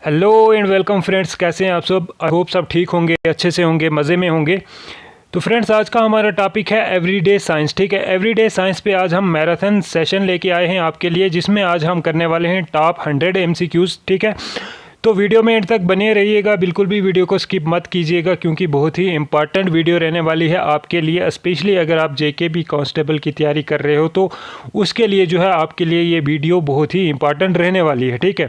Hello and welcome friends, कैसे हैं आप सब। आई होप सब ठीक होंगे, अच्छे से होंगे, मज़े में होंगे। तो फ्रेंड्स, आज का हमारा टॉपिक है एवरीडे साइंस। ठीक है, एवरीडे साइंस पे आज हम मैराथन सेशन लेके आए हैं आपके लिए, जिसमें आज हम करने वाले हैं टॉप 100 MCQs। ठीक है, तो वीडियो में एंड तक बने रहिएगा, बिल्कुल भी वीडियो को स्किप मत कीजिएगा, क्योंकि बहुत ही इंपॉर्टेंट वीडियो रहने वाली है आपके लिए। स्पेशली अगर आप JKB कांस्टेबल की तैयारी कर रहे हो तो उसके लिए जो है आपके लिए ये वीडियो बहुत ही इंपॉर्टेंट रहने वाली है। ठीक है,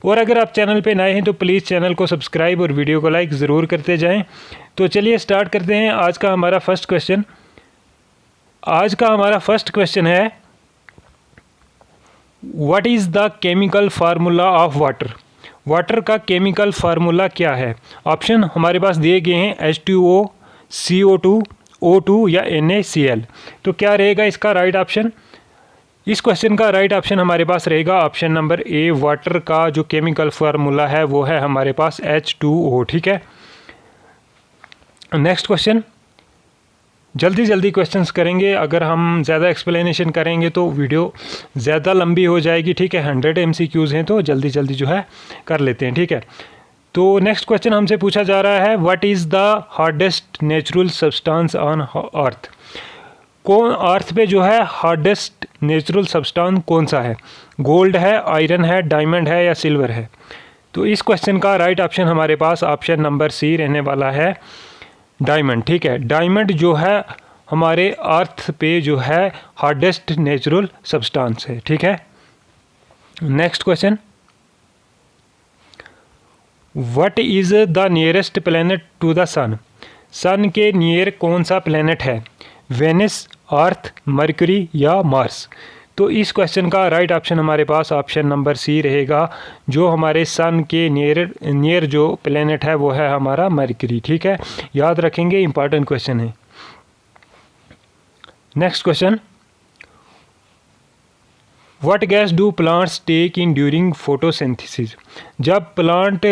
और अगर आप चैनल पे नए हैं तो प्लीज़ चैनल को सब्सक्राइब और वीडियो को लाइक ज़रूर करते जाएँ। तो चलिए स्टार्ट करते हैं आज का हमारा फर्स्ट क्वेश्चन। आज का हमारा फर्स्ट क्वेश्चन है, what is the chemical formula of water. Water का केमिकल फार्मूला क्या है। ऑप्शन हमारे पास दिए गए हैं H2O, CO2, O2 या NaCl। तो क्या रहेगा इसका राइट ऑप्शन। इस क्वेश्चन का राइट ऑप्शन हमारे पास रहेगा ऑप्शन नंबर ए। वाटर का जो केमिकल फार्मूला है वो है हमारे पास H2O। ठीक है, नेक्स्ट क्वेश्चन। जल्दी जल्दी क्वेश्चंस करेंगे, अगर हम ज़्यादा एक्सप्लेनेशन करेंगे तो वीडियो ज़्यादा लंबी हो जाएगी। ठीक है, 100 MCQs हैं तो जल्दी जल्दी जो है कर लेते हैं। ठीक है, तो नेक्स्ट क्वेश्चन हमसे पूछा जा रहा है, what is the hardest natural substance on earth. कौन अर्थ पे जो है हार्डेस्ट नेचुरल सब्सटेंस कौन सा है। गोल्ड है, आयरन है, डायमंड है या सिल्वर है। तो इस क्वेश्चन का राइट ऑप्शन हमारे पास ऑप्शन नंबर सी रहने वाला है, डायमंड। ठीक है, डायमंड जो है हमारे अर्थ पे जो है हार्डेस्ट नेचुरल सब्सटेंस है। ठीक है, next question, what is the nearest planet to the sun. Sun के नियर कौन सा प्लेनेट है। वेनस, अर्थ, मरकरी या मार्स। तो इस क्वेश्चन का राइट ऑप्शन हमारे पास ऑप्शन नंबर सी रहेगा। जो हमारे सन के नियर जो प्लेनेट है वो है हमारा मरकरी। ठीक है, याद रखेंगे, इंपॉर्टेंट क्वेश्चन है। Next question, what gas do plants take in during photosynthesis. जब प्लांट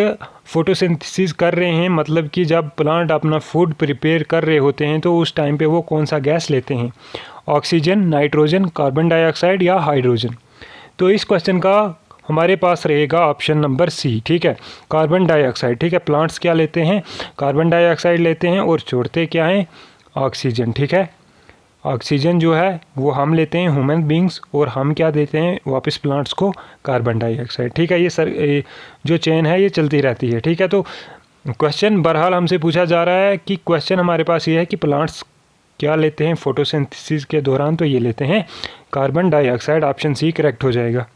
फोटोसिंथेसिस कर रहे हैं, मतलब कि जब प्लांट अपना फूड प्रिपेयर कर रहे होते हैं तो उस टाइम पे वो कौन सा गैस लेते हैं। ऑक्सीजन, नाइट्रोजन, कार्बन डाइऑक्साइड या हाइड्रोजन। तो इस क्वेश्चन का हमारे पास रहेगा ऑप्शन नंबर सी। ठीक है, कार्बन डाइऑक्साइड। ठीक है, प्लांट्स क्या लेते हैं, कार्बन डाइऑक्साइड लेते हैं और छोड़ते क्या हैं, ऑक्सीजन। ठीक है, ऑक्सीजन जो है वो हम लेते हैं ह्यूमन बींग्स, और हम क्या देते हैं वापस प्लांट्स को, कार्बन डाइऑक्साइड। ठीक है, ये जो चेन है ये चलती रहती है। ठीक है, तो क्वेश्चन बहरहाल हमसे पूछा जा रहा है कि क्वेश्चन हमारे पास ये है कि प्लांट्स क्या लेते हैं फोटोसिंथेसिस के दौरान, तो ये लेते हैं carbon dioxide. Option C correct हो जाएगा।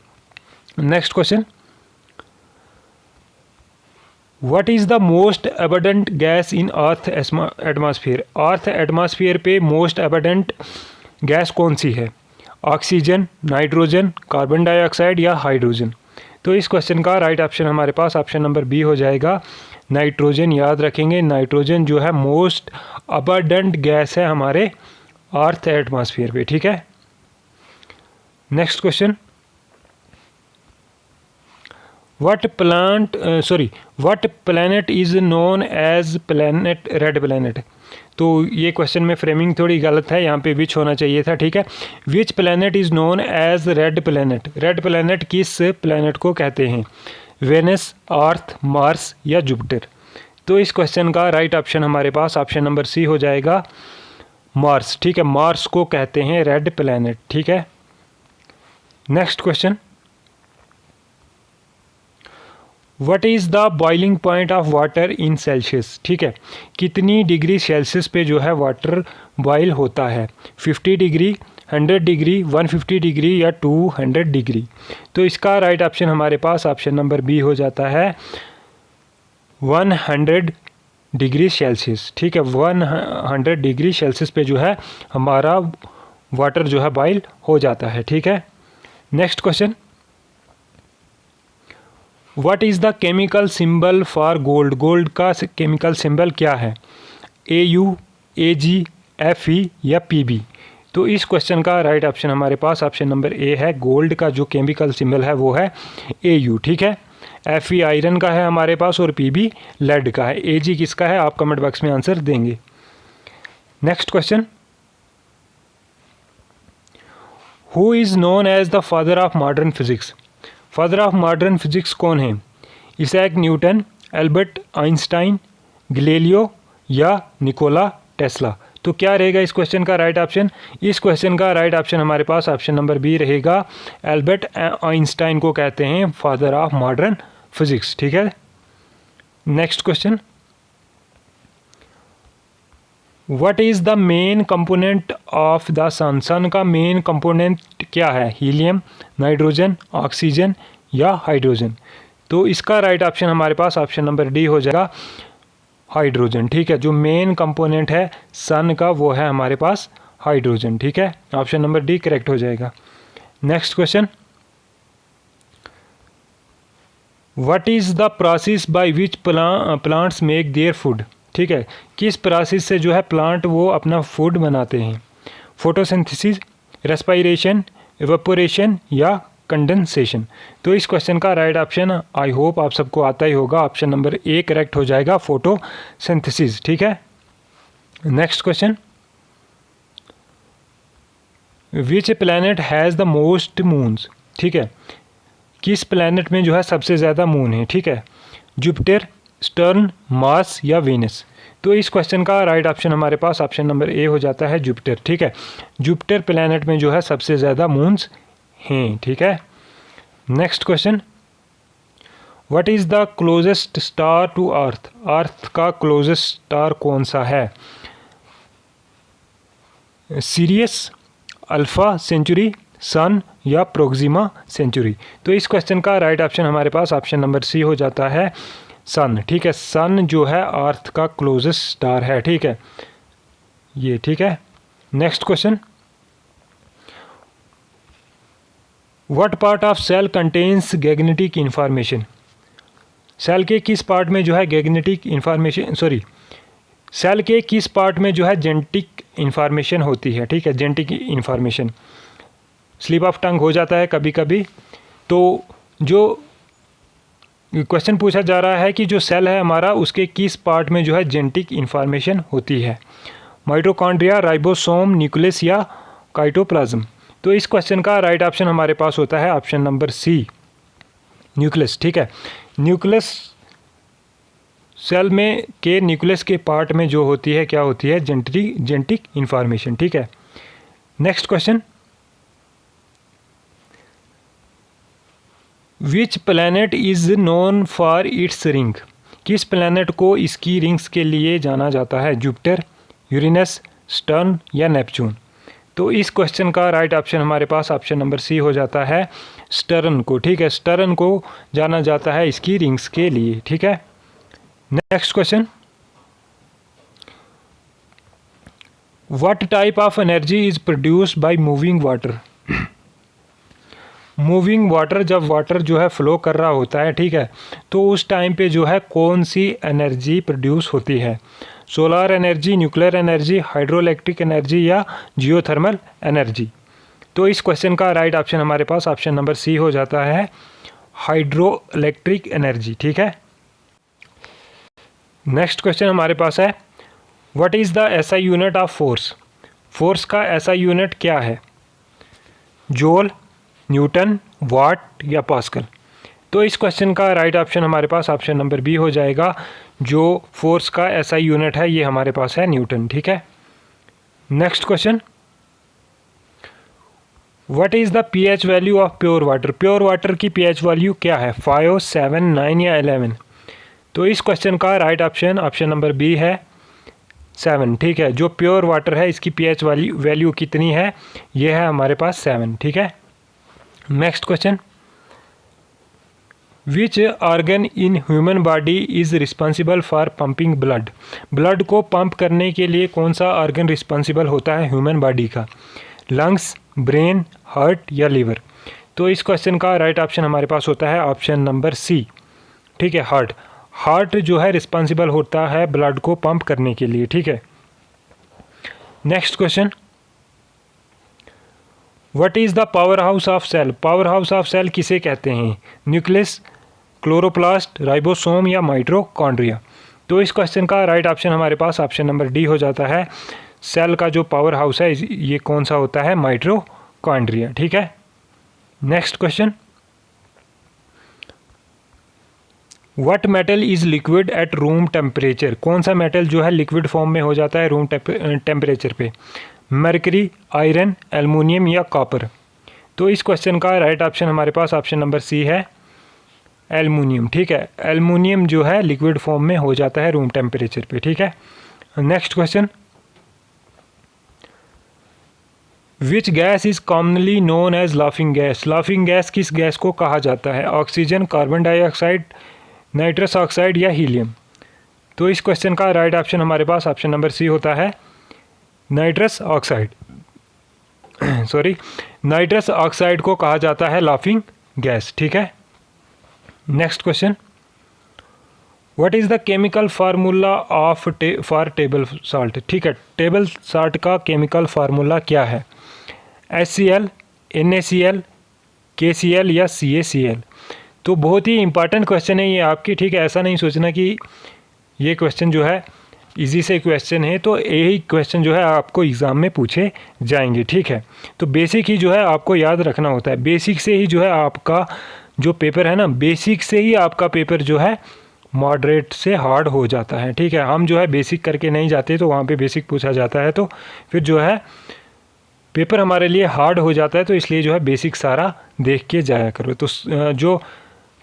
Next question, what is the most abundant gas in earth atmosphere. Earth atmosphere पे मोस्ट एबंडेंट गैस कौन सी है। ऑक्सीजन, नाइट्रोजन, कार्बन डाइऑक्साइड या हाइड्रोजन। तो इस क्वेश्चन का राइट ऑप्शन हमारे पास ऑप्शन नंबर बी हो जाएगा, नाइट्रोजन। याद रखेंगे, नाइट्रोजन जो है मोस्ट अबंडेंट गैस है हमारे अर्थ एटमॉस्फेयर पे। ठीक है, next question, what planet is known as planet red planet. तो ये क्वेश्चन में फ्रेमिंग थोड़ी गलत है, यहाँ पे विच होना चाहिए था। ठीक है, which planet is known as red planet. Red planet किस प्लैनेट को कहते हैं, वेनस, अर्थ, मार्स या जुपिटर। तो इस क्वेश्चन का राइट ऑप्शन हमारे पास ऑप्शन नंबर सी हो जाएगा, मार्स। ठीक है, मार्स को कहते हैं रेड प्लैनेट। ठीक है, next question, what is the boiling point of water in Celsius. ठीक है, कितनी डिग्री सेल्सियस पे जो है वाटर बॉयल होता है। 50 डिग्री, 100 डिग्री, 150 डिग्री या 200 डिग्री। तो इसका राइट ऑप्शन हमारे पास ऑप्शन नंबर बी हो जाता है, 100 डिग्री सेल्सियस। ठीक है, 100 डिग्री सेल्सियस पे जो है हमारा वाटर जो है बॉयल हो जाता है। ठीक है, next question, what is the chemical symbol for gold. Gold का केमिकल सिंबल क्या है, AU, AG, FE या PB। तो इस क्वेश्चन का राइट ऑप्शन हमारे पास ऑप्शन नंबर ए है, गोल्ड का जो केमिकल सिंबल है वो है AU। ठीक है, FE आयरन का है हमारे पास और PB लेड का है। AG किसका है, आप कमेंट बॉक्स में आंसर देंगे। Next question, who is known as the father of modern physics. Father of modern physics कौन है। Isaac Newton, Albert Einstein, Galileo या निकोला टेस्ला। तो क्या रहेगा इस क्वेश्चन का राइट ऑप्शन? इस क्वेश्चन का राइट ऑप्शन हमारे पास ऑप्शन नंबर बी रहेगा। एल्बर्ट आइंस्टाइन को कहते हैं फादर ऑफ मॉडर्न फिजिक्स। ठीक है, next question, what is the main component of the sun? सन का मेन कंपोनेंट क्या है? हीलियम, नाइट्रोजन, ऑक्सीजन या हाइड्रोजन? तो इसका राइट ऑप्शन हमारे पास ऑप्शन नंबर डी हो जाएगा, हाइड्रोजन। ठीक है, जो मेन कंपोनेंट है सन का वो है हमारे पास हाइड्रोजन। ठीक है, ऑप्शन नंबर डी करेक्ट हो जाएगा। Next question, what is the process by which plants make their food? ठीक है, किस प्रोसेस से जो है प्लांट वो अपना फूड बनाते हैं? फोटोसिंथेसिस, रेस्पिरेशन, इवेपोरेशन या कंडेंसेशन? तो इस क्वेश्चन का राइट ऑप्शन आई होप आप सबको आता ही होगा, ऑप्शन नंबर ए करेक्ट हो जाएगा, फोटोसिंथेसिस। ठीक है, next question, which planet has the most moons? ठीक है, किस प्लैनेट में जो है सबसे ज़्यादा मून है? ठीक है, जुपिटर, सटर्न, मार्स या वीनस? तो इस क्वेश्चन का राइट ऑप्शन हमारे पास ऑप्शन नंबर ए हो जाता है, जुपिटर। ठीक है, जुपिटर प्लैनेट में जो है सबसे ज़्यादा मून्स हैं। ठीक है, next question, what is the closest star to Earth? Earth का क्लोजेस्ट स्टार कौन सा है? सीरियस, अल्फा सेंचुरी, सन या प्रोक्सिमा सेंचुरी? तो इस क्वेश्चन का राइट ऑप्शन हमारे पास ऑप्शन नंबर सी हो जाता है, सन। ठीक है, सन जो है अर्थ का क्लोजेस्ट स्टार है। ठीक है, ये ठीक है। Next question, what part of cell contains genetic information? Cell के किस पार्ट में जो है गेनेटिक इंफॉर्मेशन, सेल के किस पार्ट में जो है जेनेटिक इंफॉर्मेशन होती है? ठीक है, genetic information, slip of tongue हो जाता है कभी कभी। तो जो क्वेश्चन पूछा जा रहा है कि जो सेल है हमारा उसके किस पार्ट में जो है जेनेटिक इंफॉर्मेशन होती है? माइटोकॉन्ड्रिया, राइबोसोम, न्यूक्लियस या साइटोप्लाज्म? तो इस क्वेश्चन का राइट ऑप्शन हमारे पास होता है ऑप्शन नंबर सी, न्यूक्लियस। ठीक है, न्यूक्लियस सेल में के न्यूक्लियस के पार्ट में जो होती है क्या होती है? Genetic information. ठीक है, next question, which planet is known for its ring? किस प्लैनेट को इसकी रिंग्स के लिए जाना जाता है? जुपिटर, यूरेनस, सटर्न या नेपच्यून? तो इस क्वेश्चन का राइट ऑप्शन हमारे पास ऑप्शन नंबर सी हो जाता है, सटर्न को। ठीक है, सटर्न को जाना जाता है इसकी रिंग्स के लिए। ठीक है, next question, what type of energy is produced by moving water? Moving water, जब वाटर जो है फ्लो कर रहा होता है, ठीक है, तो उस टाइम पे जो है कौन सी एनर्जी प्रोड्यूस होती है? Solar energy, nuclear energy, hydroelectric energy या जियोथर्मल एनर्जी? तो इस क्वेश्चन का राइट ऑप्शन हमारे पास ऑप्शन नंबर सी हो जाता है, हाइड्रोइलेक्ट्रिक एनर्जी। ठीक है, नेक्स्ट क्वेश्चन हमारे पास है, what is the SI unit of force? Force का एसआई यूनिट क्या है? जूल, न्यूटन, वाट या पास्कल? तो इस क्वेश्चन का राइट ऑप्शन हमारे पास ऑप्शन नंबर बी हो जाएगा, जो फोर्स का एसआई यूनिट है ये हमारे पास है न्यूटन। ठीक है, next question, what is the pH value of pure water? Pure water की पीएच वैल्यू क्या है? 5, 7, 9 या 11? तो इस क्वेश्चन का right option option number B है, 7। ठीक है, जो प्योर वाटर है इसकी पीएच वैल्यू कितनी है? ये है हमारे पास 7। ठीक है, next question, which organ in human body is responsible for pumping blood? Blood को पंप करने के लिए कौन सा ऑर्गन रिस्पॉन्सिबल होता है ह्यूमन बॉडी का? लंग्स, ब्रेन, हार्ट या लीवर? तो इस क्वेश्चन का राइट ऑप्शन हमारे पास होता है ऑप्शन नंबर सी। ठीक है, हार्ट। हार्ट जो है रिस्पॉन्सिबल होता है ब्लड को पंप करने के लिए। ठीक है, next question, what is the power house of cell? Power house of cell किसे कहते हैं? न्यूक्लियस, क्लोरोप्लास्ट, राइबोसोम या माइटोकॉन्ड्रिया? तो इस क्वेश्चन का राइट ऑप्शन हमारे पास ऑप्शन नंबर डी हो जाता है, सेल का जो पावर हाउस है ये कौन सा होता है? माइटोकॉन्ड्रिया। ठीक है, next question, what metal is liquid at room temperature, कौन सा मेटल जो है लिक्विड फॉर्म में हो जाता है रूम टेम्परेचर पे? मरकरी, आयरन, एल्युमिनियम या कॉपर? तो इस क्वेश्चन का राइट ऑप्शन हमारे पास ऑप्शन नंबर सी है, एल्युमिनियम। ठीक है, एल्युमिनियम जो है लिक्विड फॉर्म में हो जाता है रूम टेम्परेचर पे। ठीक है, next question, which gas is commonly known as laughing gas, laughing gas किस गैस को कहा जाता है? Oxygen, carbon dioxide, nitrous oxide या हीलियम? तो इस क्वेश्चन का राइट ऑप्शन हमारे पास ऑप्शन नंबर सी होता है, nitrous oxide. Sorry, nitrous oxide को कहा जाता है लाफिंग गैस। ठीक है, next question, what is the chemical formula of for table salt? ठीक है, टेबल साल्ट का केमिकल फार्मूला क्या है? HCl, NaCl, KCl या CaCl? तो बहुत ही इंपॉर्टेंट क्वेश्चन है ये आपकी। ठीक है, ऐसा नहीं सोचना कि ये क्वेश्चन जो है इजी से क्वेश्चन है, तो यही क्वेश्चन जो है आपको एग्ज़ाम में पूछे जाएंगे। ठीक है, तो बेसिक ही जो है आपको याद रखना होता है, बेसिक से ही जो है आपका जो पेपर है ना, बेसिक से ही आपका पेपर जो है मॉडरेट से हार्ड हो जाता है। ठीक है, हम जो है बेसिक करके नहीं जाते, तो वहाँ पे बेसिक पूछा जाता है, तो फिर जो है पेपर हमारे लिए हार्ड हो जाता है, तो इसलिए जो है बेसिक सारा देख के जाया करो। तो जो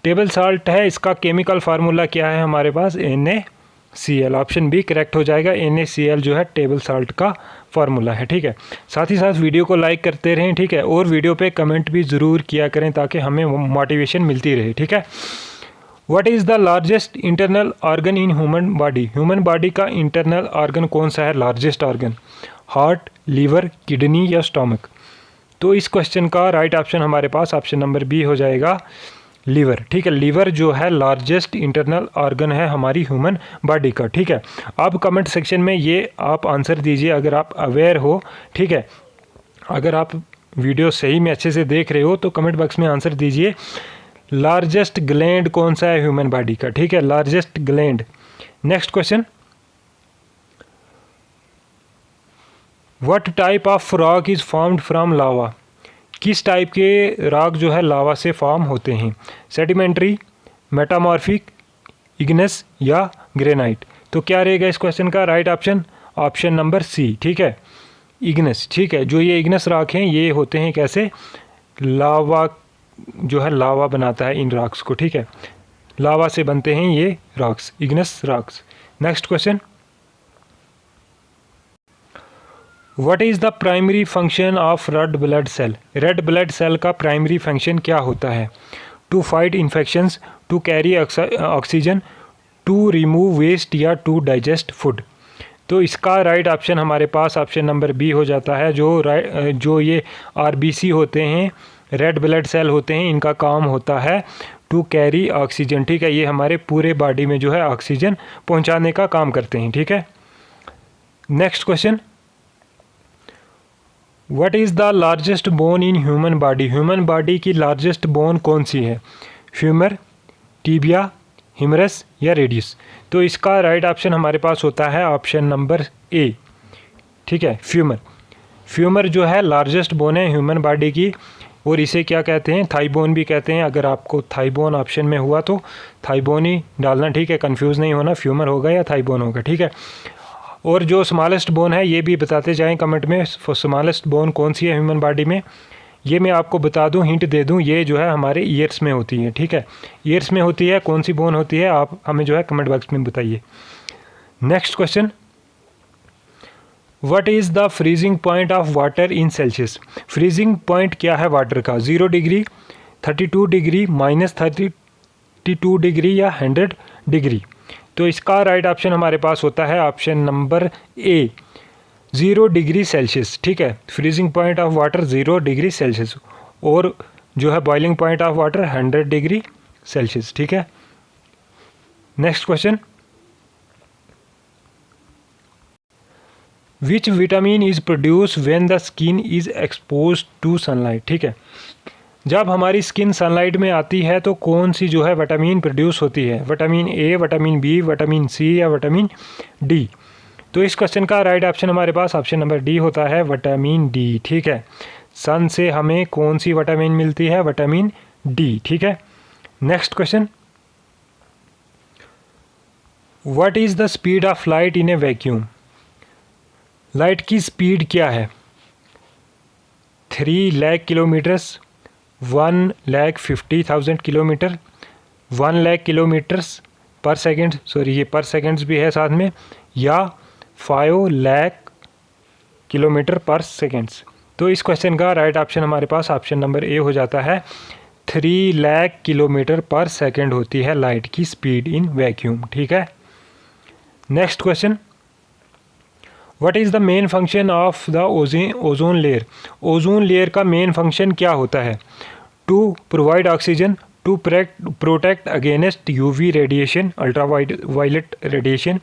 टेबल साल्ट है इसका केमिकल फार्मूला क्या है हमारे पास? NaCl, ऑप्शन बी करेक्ट हो जाएगा। NaCl जो है टेबल साल्ट का फार्मूला है। ठीक है, साथ ही साथ वीडियो को लाइक करते रहें। ठीक है, और वीडियो पे कमेंट भी ज़रूर किया करें ताकि हमें मोटिवेशन मिलती रहे। ठीक है, what is the largest internal organ in human body? Human body का इंटरनल ऑर्गन कौन सा है largest organ? Heart, liver, kidney या स्टमक? तो इस क्वेश्चन का राइट ऑप्शन हमारे पास ऑप्शन नंबर बी हो जाएगा, लीवर। ठीक है, लीवर जो है लार्जेस्ट इंटरनल ऑर्गन है हमारी ह्यूमन बॉडी का। ठीक है, अब कमेंट सेक्शन में ये आप आंसर दीजिए अगर आप अवेयर हो। ठीक है, अगर आप वीडियो सही में अच्छे से देख रहे हो तो कमेंट बॉक्स में आंसर दीजिए, लार्जेस्ट ग्लैंड कौन सा है ह्यूमन बॉडी का? ठीक है, largest gland. Next question, what type of rock is formed from lava? किस टाइप के रॉक जो है लावा से फॉर्म होते हैं? सेडिमेंट्री, मेटामॉर्फिक, इग्नस या ग्रेनाइट? तो क्या रहेगा इस क्वेश्चन का right option? Option number C. ठीक है, इग्नस। ठीक है, जो ये इग्नस रॉक हैं ये होते हैं कैसे? लावा जो है लावा बनाता है इन रॉक्स को। ठीक है, लावा से बनते हैं ये rocks, igneous rocks. Next question, what is the primary function of red blood cell? Red blood cell का प्राइमरी फंक्शन क्या होता है? To fight infections, to carry oxygen, to remove waste या टू डाइजेस्ट फूड? तो इसका right option हमारे पास option number B हो जाता है। जो ये RBC होते हैं, रेड ब्लड सेल होते हैं, इनका काम होता है टू कैरी ऑक्सीजन। ठीक है, ये हमारे पूरे बॉडी में जो है ऑक्सीजन पहुंचाने का काम करते हैं। ठीक है, next question, what is the largest bone in human body? Human body की लार्जेस्ट बोन कौन सी है? फ्यूमर, टीबिया, हिमरस या रेडियस? तो इसका राइट ऑप्शन हमारे पास होता है ऑप्शन नंबर ए। ठीक है, फ्यूमर। फ्यूमर जो है लार्जेस्ट बोन है ह्यूमन बॉडी की, और इसे क्या कहते हैं? थाई बोन भी कहते हैं। अगर आपको थाई बोन ऑप्शन में हुआ तो थाई बोन ही डालना। ठीक है, कंफ्यूज नहीं होना, फ्यूमर होगा या थाई बोन होगा। ठीक है, और जो स्मॉलेस्ट बोन है ये भी बताते जाएं कमेंट में, स्मॉलेस्ट बोन कौन सी है ह्यूमन बॉडी में? ये मैं आपको बता दूं, हिंट दे दूं, ये जो है हमारे ईयर्स में होती है। ठीक है, ईयर्स में होती है। कौन सी बोन होती है आप हमें जो है कमेंट बॉक्स में बताइए। Next question, what is the freezing point of water in Celsius? Freezing point क्या है वाटर का? 0 डिग्री, 32 डिग्री, -32 डिग्री या 100 डिग्री? तो इसका राइट ऑप्शन हमारे पास होता है option number A, 0 degree Celsius. ठीक है, freezing point of water 0 degree Celsius, और जो है boiling point of water 100 degree Celsius. ठीक है, next question, which vitamin is produce when the skin is expose to sunlight? ठीक है, जब हमारी स्किन सनलाइट में आती है तो कौन सी जो है विटामिन प्रोड्यूस होती है? Vitamin A, vitamin B, vitamin C या विटामिन डी? तो इस क्वेश्चन का राइट ऑप्शन हमारे पास ऑप्शन नंबर डी होता है, विटामिन डी। ठीक है, सन से हमें कौन सी विटामिन मिलती है? Vitamin D. ठीक है, next question, what is the speed of light in A vacuum? Light की स्पीड क्या है? 3 lakh kilometres, 1,50,000 kilometre, 1 lakh kilometres पर सेकेंड, सॉरी ये पर सेकेंड्स भी है साथ में, या 5 लाख किलोमीटर पर सेकेंड्स। तो इस क्वेश्चन का राइट ऑप्शन हमारे पास ऑप्शन नंबर ए हो जाता है। 3 लाख किलोमीटर पर सेकेंड होती है लाइट की स्पीड इन वैक्यूम। ठीक है, next question, what is the main function of the ozone layer? Ozone layer का मेन फंक्शन क्या होता है? To provide oxygen, to protect against UV radiation, ultraviolet radiation,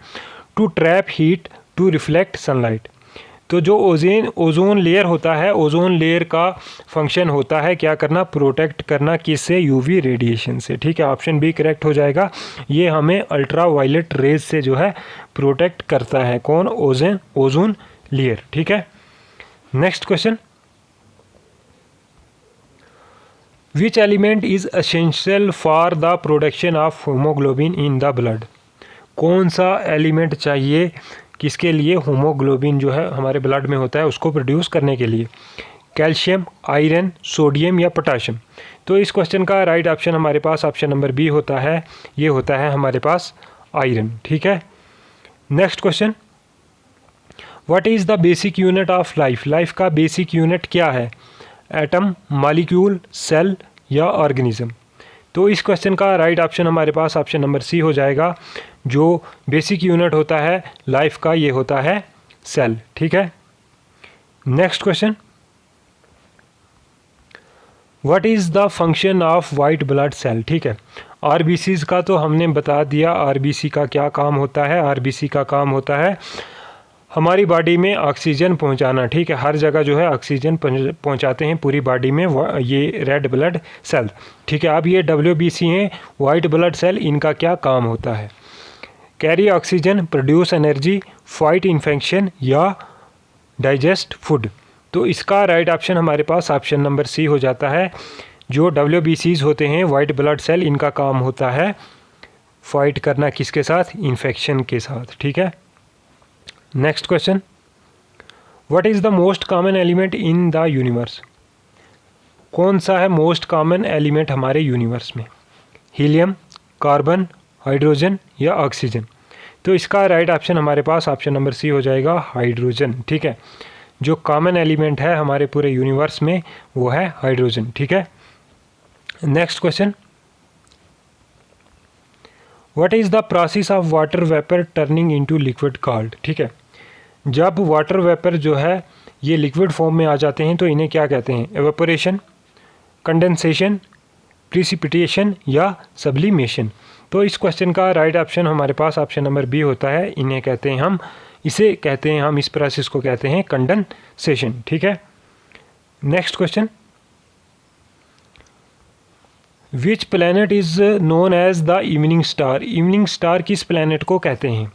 to trap heat, to reflect sunlight. तो जो ozone layer होता है, ozone layer का function होता है क्या करना? प्रोटेक्ट करना, किससे? यूवी रेडिएशन से। ठीक है, ऑप्शन बी करेक्ट हो जाएगा। ये हमें अल्ट्रा वायलेट रेज से जो है प्रोटेक्ट करता है। कौन? Ozone layer. ठीक है, next question, which element is essential for the production of haemoglobin in the blood? कौन सा एलिमेंट चाहिए किसके लिए? हीमोग्लोबिन जो है हमारे ब्लड में होता है उसको प्रोड्यूस करने के लिए। कैल्शियम, आयरन, सोडियम या पोटाशियम? तो इस क्वेश्चन का राइट ऑप्शन हमारे पास ऑप्शन नंबर बी होता है। ये होता है हमारे पास आयरन। ठीक है, next question, what is the basic unit of life? Life का बेसिक यूनिट क्या है? एटम, मॉलिक्यूल, सेल या ऑर्गेनिज्म? तो इस क्वेश्चन का राइट ऑप्शन हमारे पास ऑप्शन नंबर सी हो जाएगा। जो बेसिक यूनिट होता है लाइफ का, ये होता है सेल। ठीक है, next question, what is the function of white blood cell? ठीक है, आरबीसीज का तो हमने बता दिया, आरबीसी का क्या काम होता है? आरबीसी का काम होता है हमारी बॉडी में ऑक्सीजन पहुंचाना। ठीक है, हर जगह जो है ऑक्सीजन पहुंचाते हैं पूरी बॉडी में ये रेड ब्लड सेल। ठीक है, अब ये WBC हैं, वाइट ब्लड सेल, इनका क्या काम होता है? Carry oxygen, produce energy, fight infection या डाइजेस्ट फूड? तो इसका राइट ऑप्शन हमारे पास ऑप्शन नंबर सी हो जाता है। जो WBCs होते हैं वाइट ब्लड सेल, इनका काम होता है फाइट करना, किसके साथ? इन्फेक्शन के साथ। ठीक है, next question, what is the most common element in the universe? कौन सा है मोस्ट कॉमन एलिमेंट हमारे यूनिवर्स में? हीलियम, कार्बन, हाइड्रोजन या ऑक्सीजन? तो इसका राइट ऑप्शन हमारे पास ऑप्शन नंबर सी हो जाएगा, हाइड्रोजन। ठीक है, जो कॉमन एलिमेंट है हमारे पूरे यूनिवर्स में वो है हाइड्रोजन। ठीक है, next question, what is the process of water vapour turning into liquid called? ठीक है, जब वाटर वेपर जो है ये लिक्विड फॉर्म में आ जाते हैं तो इन्हें क्या कहते हैं? एवेपोरेशन, कंडेंसेशन, प्रिसिपिटेशन या सब्लिमेशन? तो इस क्वेश्चन का राइट ऑप्शन हमारे पास ऑप्शन नंबर बी होता है। इन्हें कहते हैं हम, इसे कहते हैं हम, इस प्रोसेस को कहते हैं कंडेंसेशन। ठीक है, next question, which planet is known as the evening star? Evening star किस प्लैनेट को कहते हैं?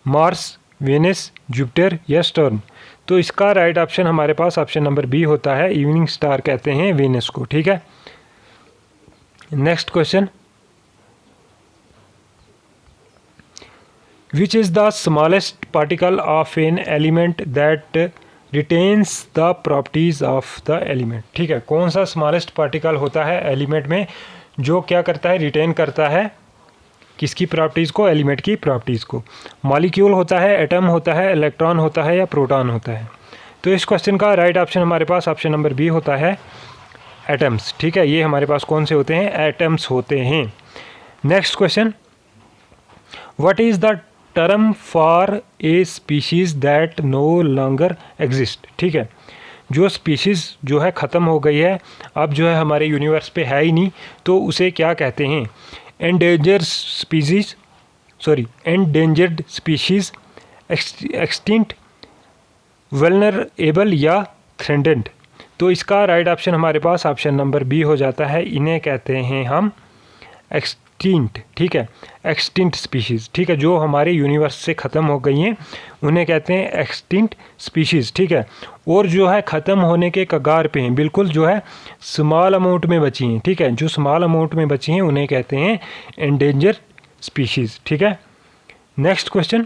मार्स, वेनस, जुपिटर या सटर्न? तो इसका राइट ऑप्शन हमारे पास ऑप्शन नंबर बी होता है। इवनिंग स्टार कहते हैं वेनस को। ठीक है, next question, which is the smallest particle of an element that retains the properties of the element? ठीक है, कौन सा स्मॉलेस्ट पार्टिकल होता है एलिमेंट में जो क्या करता है? रिटेन करता है किसकी प्रॉपर्टीज़ को? एलिमेंट की प्रॉपर्टीज़ को। मॉलिक्यूल होता है, एटम होता है, इलेक्ट्रॉन होता है या प्रोटॉन होता है? तो इस क्वेश्चन का राइट ऑप्शन हमारे पास ऑप्शन नंबर बी होता है, एटम्स। ठीक है, ये हमारे पास कौन से होते हैं? एटम्स होते हैं। Next question, what is the term for a species that no longer exist? ठीक है, जो स्पीशीज़ जो है ख़त्म हो गई है, अब जो है हमारे यूनिवर्स पे है ही नहीं, तो उसे क्या कहते हैं? Endangered species, sorry endangered species, extinct, vulnerable या थ्रेटेंड? तो इसका राइट ऑप्शन हमारे पास ऑप्शन नंबर बी हो जाता है। इन्हें कहते हैं हम एक्सटिंक्ट। ठीक है, एक्सटिंक्ट स्पीशीज़। ठीक है, जो हमारे यूनिवर्स से ख़त्म हो गई हैं उन्हें कहते हैं एक्सटिंक्ट स्पीशीज़। ठीक है, और जो है ख़त्म होने के कगार पे हैं, बिल्कुल जो है स्मॉल अमाउंट में बची हैं। ठीक है, जो स्मॉल अमाउंट में बची हैं उन्हें कहते हैं एंडेंजर स्पीशीज़। ठीक है, next question,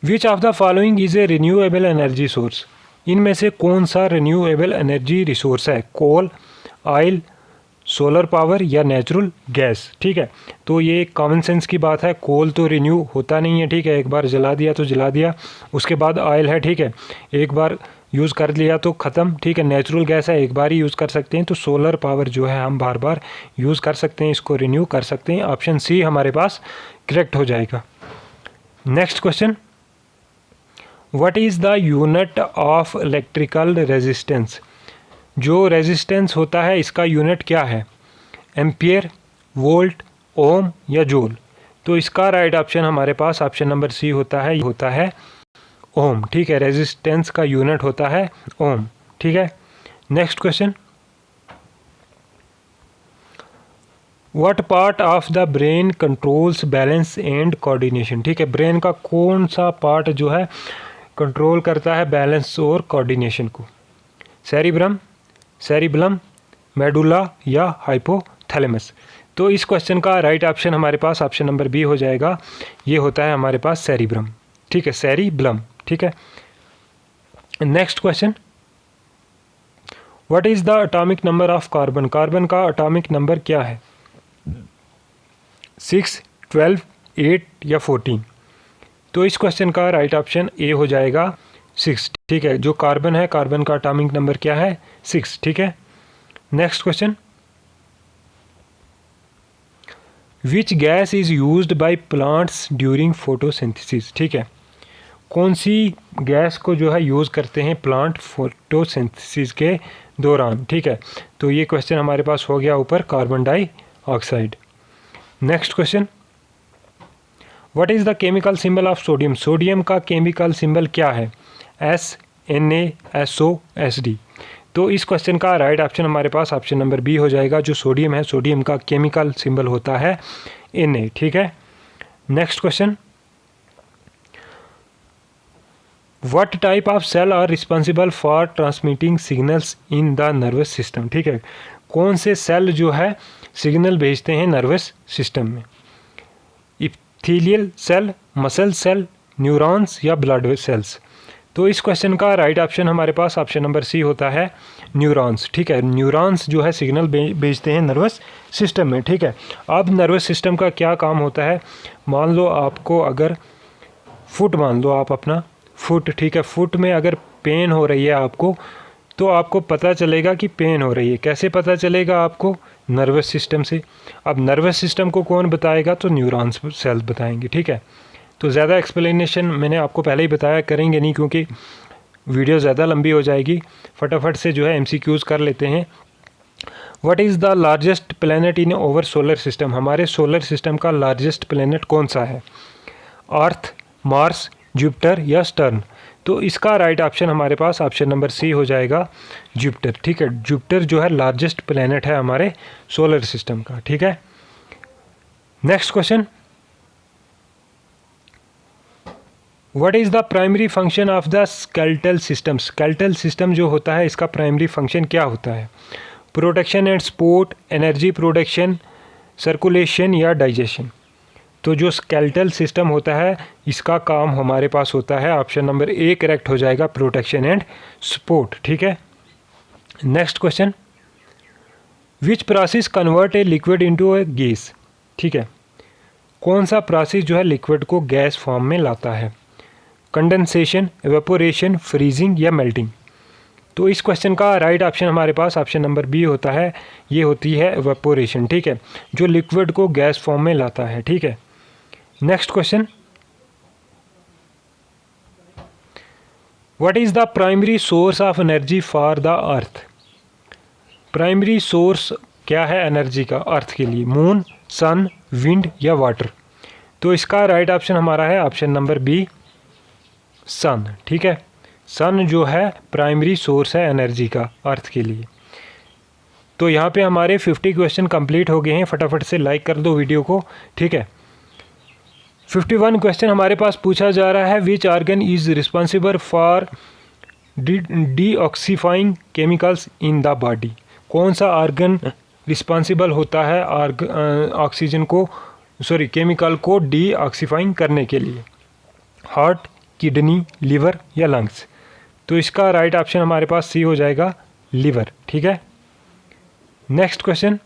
which of the following is a renewable energy source? इनमें से कौन सा रिन्यूएबल एनर्जी रिसोर्स है? कोल, ऑयल, सोलर पावर या नेचुरल गैस? ठीक है, तो ये कॉमन सेंस की बात है। कोल तो रिन्यू होता नहीं है, ठीक है, एक बार जला दिया तो जला दिया। उसके बाद ऑयल है, ठीक है, एक बार यूज़ कर लिया तो ख़त्म, ठीक है। नेचुरल गैस है, एक बार ही यूज़ कर सकते हैं। तो सोलर पावर जो है हम बार बार यूज़ कर सकते हैं, इसको रिन्यू कर सकते हैं। ऑप्शन सी हमारे पास करेक्ट हो जाएगा। Next question, what is the unit of electrical resistance? जो रेजिस्टेंस होता है इसका यूनिट क्या है? एम्पियर, वोल्ट, ओम या जूल? तो इसका राइट ऑप्शन हमारे पास ऑप्शन नंबर सी होता है ओम, ठीक है। रेजिस्टेंस का यूनिट होता है ओम, ठीक है। Next question, what part of the brain controls balance and coordination? ठीक है, ब्रेन का कौन सा पार्ट जो है कंट्रोल करता है बैलेंस और कोऑर्डिनेशन को? सेरिब्रम, मेडुला या हाइपोथैलेमस? तो इस क्वेश्चन का राइट ऑप्शन हमारे पास ऑप्शन नंबर बी हो जाएगा, ये होता है हमारे पास सेरिब्रम, ठीक है, सेरिब्रम, ठीक है। Next question, what is the atomic number of carbon? Carbon का एटॉमिक नंबर क्या है? 6, 12, 8 या 14? तो इस क्वेश्चन का राइट ऑप्शन ए हो जाएगा 6, ठीक है। जो कार्बन है, कार्बन का एटॉमिक नंबर क्या है? 6, ठीक है। Next question, which gas is used by plants during photosynthesis? ठीक है, कौन सी गैस को जो है यूज़ करते हैं प्लांट फोटोसिंथेसिस के दौरान? ठीक है, तो ये क्वेश्चन हमारे पास हो गया ऊपर, carbon dioxide. Next question, what is the chemical symbol of sodium? Sodium का केमिकल सिंबल क्या है? SNaSO/SD? तो इस क्वेश्चन का राइट ऑप्शन हमारे पास ऑप्शन नंबर बी हो जाएगा। जो सोडियम है, सोडियम का केमिकल सिंबल होता है Na, ठीक है। Next question, what type of cell are responsible for transmitting signals in the nervous system? ठीक है, कौन से सेल जो है सिग्नल भेजते हैं नर्वस सिस्टम में? Epithelial cell, muscle cell, neurons या ब्लड सेल्स? तो इस क्वेश्चन का राइट ऑप्शन हमारे पास ऑप्शन नंबर सी होता है न्यूरॉन्स, ठीक है। न्यूरॉन्स जो है सिग्नल भेजते हैं नर्वस सिस्टम में, ठीक है। अब नर्वस सिस्टम का क्या काम होता है? मान लो आपको अगर मान लो आप अपना फुट, ठीक है, फुट में अगर पेन हो रही है आपको, तो आपको पता चलेगा कि पेन हो रही है। कैसे पता चलेगा आपको? नर्वस सिस्टम से। अब नर्वस सिस्टम को कौन बताएगा? तो न्यूरॉन्स सेल्स बताएंगे, ठीक है। तो ज़्यादा एक्सप्लेनेशन मैंने आपको पहले ही बताया, करेंगे नहीं क्योंकि वीडियो ज़्यादा लंबी हो जाएगी। फटाफट से जो है MCQs कर लेते हैं। What is the largest planet in over solar system? हमारे सोलर सिस्टम का लार्जेस्ट प्लैनेट कौन सा है? अर्थ, मार्स, जुपिटर या सटर्न? तो इसका राइट ऑप्शन हमारे पास ऑप्शन नंबर सी हो जाएगा, जुपिटर, ठीक है। जुपिटर जो है लार्जेस्ट प्लैनेट है हमारे सोलर सिस्टम का, ठीक है। Next question, what is the primary function of the skeletal system? Skeletal system जो होता है इसका प्राइमरी फंक्शन क्या होता है? Protection and support, energy production, circulation या डाइजेशन? तो जो स्केलेटल सिस्टम होता है इसका काम हमारे पास होता है ऑप्शन नंबर ए करेक्ट हो जाएगा, प्रोटेक्शन एंड सपोर्ट, ठीक है। Next question, which process convert a liquid into A gas? ठीक है, कौन सा प्रोसेस जो है लिक्विड को गैस फॉर्म में लाता है? कंडेंसेशन, एवेपोरेशन, फ्रीजिंग या मेल्टिंग? तो इस क्वेश्चन का राइट ऑप्शन हमारे पास ऑप्शन नंबर बी होता है, ये होती है एवेपोरेशन, ठीक है, जो लिक्विड को गैस फॉर्म में लाता है, ठीक है। Next question, what is the primary source of energy for the earth? Primary source क्या है एनर्जी का अर्थ के लिए? मून, सन, विंड या वाटर? तो इसका राइट ऑप्शन हमारा है ऑप्शन नंबर बी, सन, ठीक है। सन जो है प्राइमरी सोर्स है एनर्जी का अर्थ के लिए। तो यहाँ पे हमारे 50 क्वेश्चन कंप्लीट हो गए हैं। फटाफट से लाइक कर दो वीडियो को, ठीक है। 51 क्वेश्चन हमारे पास पूछा जा रहा है, which organ is responsible for detoxifying chemicals in the body? कौन सा ऑर्गन रिस्पॉन्सिबल होता है ऑक्सीजन को केमिकल को डीऑक्सीफाइंग करने के लिए। हार्ट, किडनी, लीवर या लंग्स। तो इसका राइट ऑप्शन हमारे पास सी हो जाएगा, लीवर। ठीक है। Next question,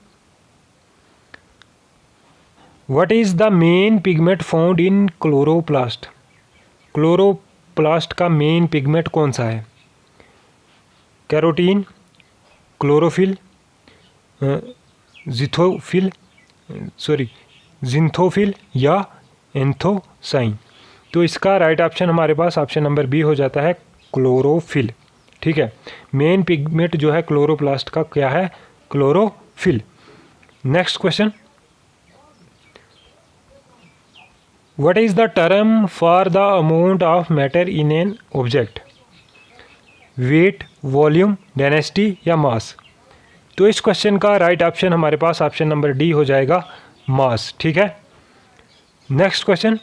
what is the main pigment found in chloroplast? Chloroplast का मेन पिगमेंट कौन सा है? कैरोटीन, क्लोरोफिल, जिंथोफिल या एंथोसाइन। तो इसका राइट ऑप्शन हमारे पास ऑप्शन नंबर बी हो जाता है, क्लोरोफिल। ठीक है। मेन पिगमेंट जो है क्लोरोप्लास्ट का क्या है? Chlorophyll. Next question, what is the term for the amount of matter in an object? Weight, volume, density या मास। तो इस क्वेश्चन का राइट ऑप्शन हमारे पास ऑप्शन नंबर डी हो जाएगा, मास। ठीक है। Next question,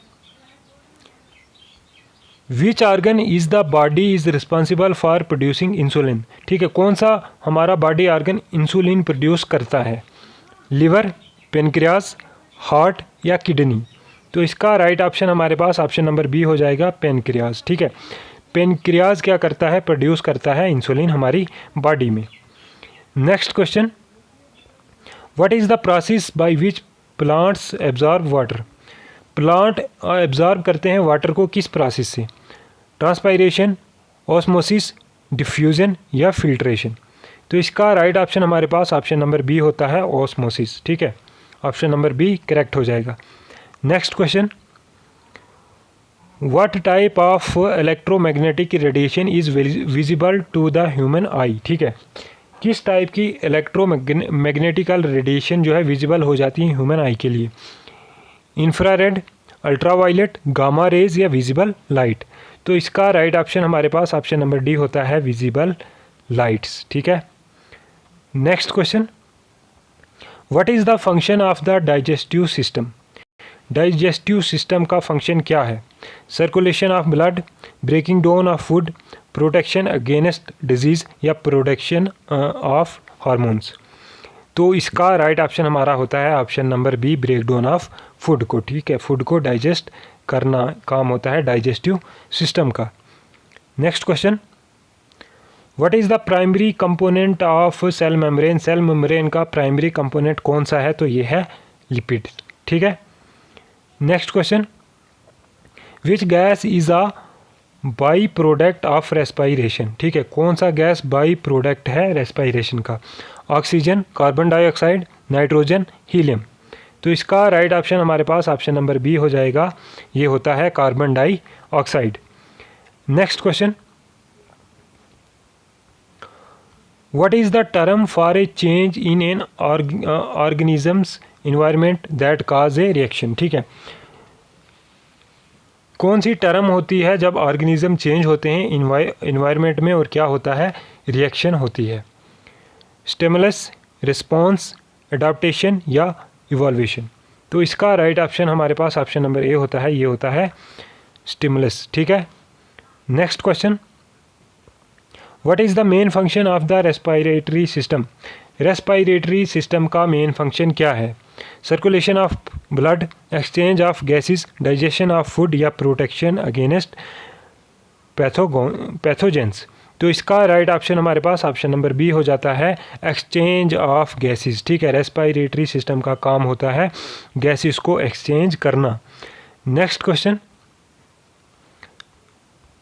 which organ is the body is responsible for producing insulin? ठीक है। कौन सा हमारा बॉडी ऑर्गन इंसुलिन प्रोड्यूस करता है? लिवर, पेनक्रियाज, हार्ट या किडनी। तो इसका राइट ऑप्शन हमारे पास ऑप्शन नंबर बी हो जाएगा, पेनक्रियाज। ठीक है। पेनक्रियाज क्या करता है? प्रोड्यूस करता है इंसुलिन हमारी बॉडी में। Next question, what is the process by which plants absorb water? Plant absorb करते हैं वाटर को किस प्रोसेस से? ट्रांसपायरेशन, ऑस्मोसिस, डिफ्यूजन या फिल्ट्रेशन। तो इसका राइट ऑप्शन हमारे पास ऑप्शन नंबर बी होता है, ऑस्मोसिस। ठीक है। ऑप्शन नंबर बी करेक्ट हो जाएगा। Next question, what type of electromagnetic radiation is visible to the human eye? ठीक है। किस टाइप की इलेक्ट्रोमैग्नेटिकल रेडिएशन जो है विजिबल हो जाती है ह्यूमन आई के लिए? इंफ्रारेड, अल्ट्रावायलेट, गामा रेज या विजिबल लाइट। तो इसका राइट ऑप्शन हमारे पास ऑप्शन नंबर डी होता है, विजिबल लाइट्स। ठीक है। Next question, what is the function of the digestive system? Digestive system का फंक्शन क्या है? Circulation of blood, breaking down of food, protection against disease या प्रोडक्शन ऑफ हार्मोन्स। तो इसका राइट ऑप्शन हमारा होता है option number B, break down of food को। ठीक है। फूड को डाइजेस्ट करना काम होता है डाइजेस्टिव सिस्टम का। Next question, what is the primary component of cell membrane? Cell membrane का प्राइमरी कंपोनेंट कौन सा है? तो ये है लिपिड। ठीक है। Next question, which gas is a by product of respiration? ठीक है। कौन सा गैस बाई प्रोडक्ट है रेस्पायरेशन का? Oxygen, carbon dioxide, nitrogen, helium. तो इसका राइट ऑप्शन हमारे पास ऑप्शन नंबर बी हो जाएगा, ये होता है carbon dioxide. Next question, what is the term for A change in an organisms environment that cause A reaction? ठीक है। कौन सी टर्म होती है जब ऑर्गेनिज्म चेंज होते हैं इन्वायरमेंट में और क्या होता है? रिएक्शन होती है। स्टिमुलस, रिस्पॉन्स, एडाप्टेशन या इवॉल्वेशन। तो इसका राइट ऑप्शन हमारे पास ऑप्शन नंबर ए होता है, ये होता है स्टिमुलस। ठीक है। Next question, what is the main function of the respiratory system? Respiratory system का मेन फंक्शन क्या है? Circulation of blood, exchange of gases, digestion of food या प्रोटेक्शन अगेंस्ट पैथोजेंस। तो इसका राइट ऑप्शन हमारे पास ऑप्शन नंबर बी हो जाता है, एक्सचेंज ऑफ गैसेस। ठीक है। रेस्पायरेटरी सिस्टम का काम होता है गैसेस को एक्सचेंज करना। Next question,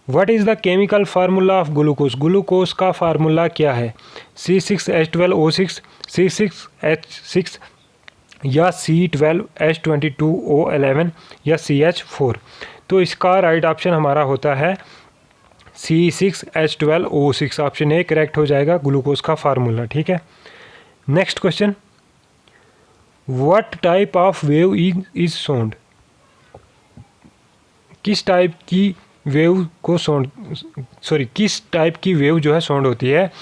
what is the chemical formula of glucose? Glucose का फार्मूला क्या है? C6H12O6, C6H6 या C12H22O11 या CH4। तो इसका राइट ऑप्शन हमारा होता है C6H12O6। ऑप्शन ए करेक्ट हो जाएगा, ग्लूकोज का फार्मूला। ठीक है। Next question, what type of wave is sound? किस टाइप की वेव को किस टाइप की वेव जो है साउंड होती है?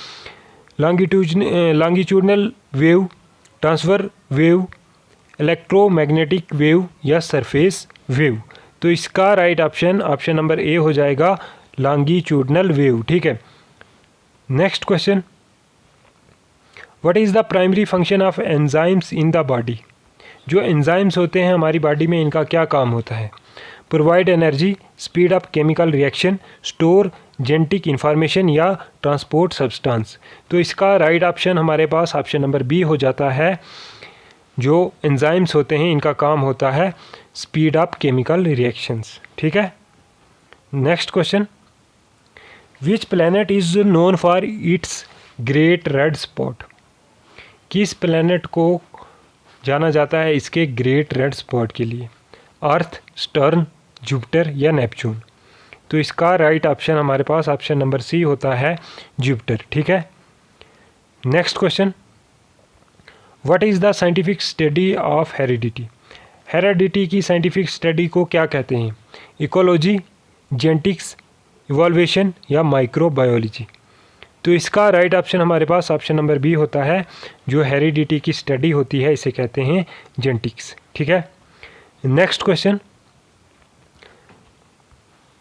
Longitudinal wave, transfer wave, electromagnetic wave या सरफेस वेव। तो इसका राइट ऑप्शन ऑप्शन नंबर ए हो जाएगा, लॉन्गिट्यूडनल वेव। ठीक है। Next question, what is the primary function of enzymes in the body? जो एंजाइम्स होते हैं हमारी बॉडी में, इनका क्या काम होता है? Provide energy, speed up chemical reaction, store genetic information या ट्रांसपोर्ट सब्सटेंस। तो इसका राइट ऑप्शन हमारे पास ऑप्शन नंबर बी हो जाता है। जो एंजाइम्स होते हैं इनका काम होता है स्पीड अप केमिकल रिएक्शंस। ठीक है, next question, which planet is known for its great red spot? किस प्लैनेट को जाना जाता है इसके ग्रेट रेड स्पॉट के लिए? अर्थ, सटर्न, जुपिटर या नेपच्यून? तो इसका राइट ऑप्शन हमारे पास ऑप्शन नंबर सी होता है, जुपिटर। ठीक है, next question, what is the scientific study of heredity? Heredity की साइंटिफिक स्टडी को क्या कहते हैं? इकोलॉजी, जेनेटिक्स, इवोल्यूशन या माइक्रोबायोलॉजी? तो इसका राइट ऑप्शन हमारे पास ऑप्शन नंबर बी होता है। जो हेरिडिटी की स्टडी होती है इसे कहते हैं जेनेटिक्स। ठीक है, next question,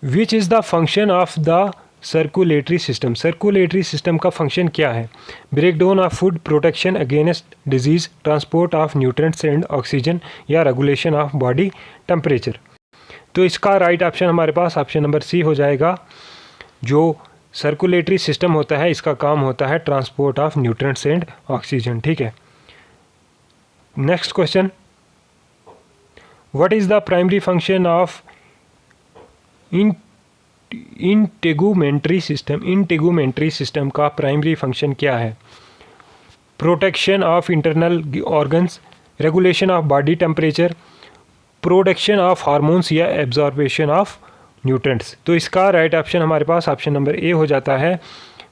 which is the function of the circulatory system? Circulatory system का फंक्शन क्या है? Break down of food, protection against disease, transport of nutrients and oxygen या रेगुलेशन ऑफ बॉडी टेम्परेचर? तो इसका राइट ऑप्शन हमारे पास option number सी हो जाएगा। जो सर्कुलेटरी सिस्टम होता है इसका काम होता है transport of nutrients and oxygen. ठीक है, next question, what is the primary function of integumentary system? Integumentary system का प्राइमरी फंक्शन क्या है? Protection of internal organs, regulation of body temperature, production of hormones या एब्जॉर्बेशन ऑफ न्यूट्रिएंट्स? तो इसका right option हमारे पास ऑप्शन नंबर ए हो जाता है,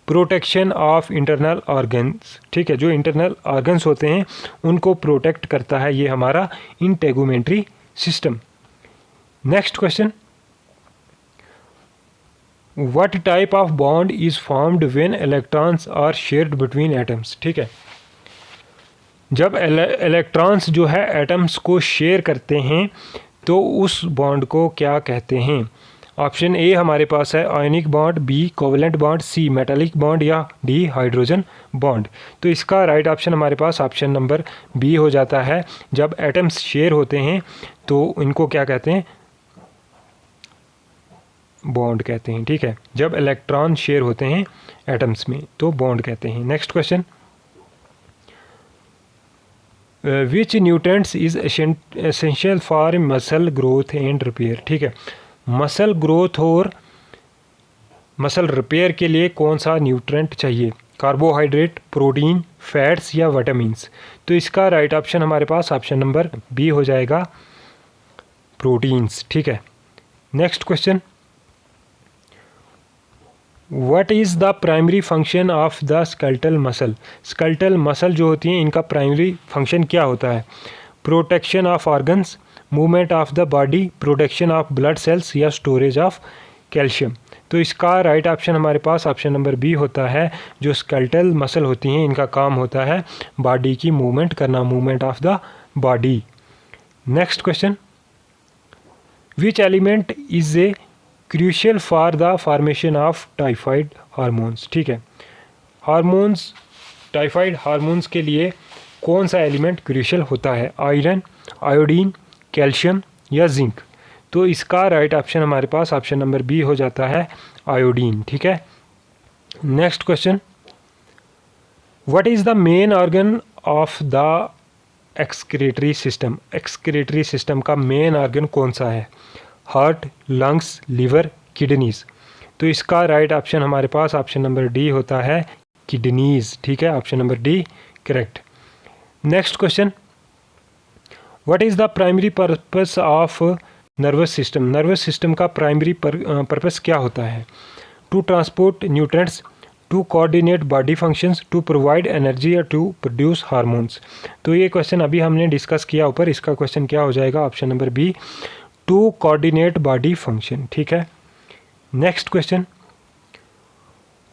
प्रोटेक्शन ऑफ इंटरनल ऑर्गन्स। ठीक है, जो इंटरनल ऑर्गन्स होते हैं उनको प्रोटेक्ट करता है ये हमारा integumentary system. Next question, what type of bond is formed when electrons are shared between atoms? ठीक है, जब इलेक्ट्रॉन्स जो है एटम्स को शेयर करते हैं तो उस बॉन्ड को क्या कहते हैं? ऑप्शन ए हमारे पास है ionic bond, B covalent bond, C metallic bond या डी हाइड्रोजन बॉन्ड? तो इसका राइट ऑप्शन हमारे पास ऑप्शन नंबर बी हो जाता है। जब एटम्स शेयर होते हैं तो इनको क्या कहते हैं? बॉन्ड कहते हैं। ठीक है, जब इलेक्ट्रॉन शेयर होते हैं एटम्स में तो बॉन्ड कहते हैं। Next question, which nutrients is essential for muscle growth and repair? ठीक है, मसल ग्रोथ और मसल रिपेयर के लिए कौन सा न्यूट्रिएंट चाहिए? कार्बोहाइड्रेट, प्रोटीन, फैट्स या विटामिन्स? तो इसका राइट ऑप्शन हमारे पास ऑप्शन नंबर बी हो जाएगा, प्रोटीन्स। ठीक है, next question, what is the primary function of the skeletal muscle? Skeletal muscle जो होती हैं इनका प्राइमरी फंक्शन क्या होता है? Protection of organs, movement of the body, protection of blood cells या स्टोरेज ऑफ कैल्शियम? तो इसका राइट ऑप्शन हमारे पास ऑप्शन नंबर बी होता है। जो स्केलेटल मसल होती हैं इनका काम होता है बॉडी की मूवमेंट करना, movement of the body. Next question, which element is a crucial for the formation of typhoid hormones? ठीक है, हार्मोन्स, टाइफाइड हार्मोन्स के लिए कौन सा एलिमेंट क्रूशियल होता है? आयरन, आयोडीन, कैल्शियम या जिंक? तो इसका राइट ऑप्शन हमारे पास ऑप्शन नंबर बी हो जाता है, आयोडीन। ठीक है, next question, what is the main organ of the excretory system? Excretory system का मेन ऑर्गन कौन सा है? Heart, lungs, liver, kidneys? तो इसका राइट ऑप्शन हमारे पास ऑप्शन नंबर डी होता है, किडनीज। ठीक है, option number D correct. Next question, what is the primary purpose of nervous system? Nervous system का प्राइमरी पर्पस क्या होता है? To transport nutrients, to coordinate body functions, to provide energy या to produce hormones? तो ये question अभी हमने discuss किया ऊपर, इसका क्वेश्चन क्या हो जाएगा? Option number B, to coordinate body function. ठीक है, next question,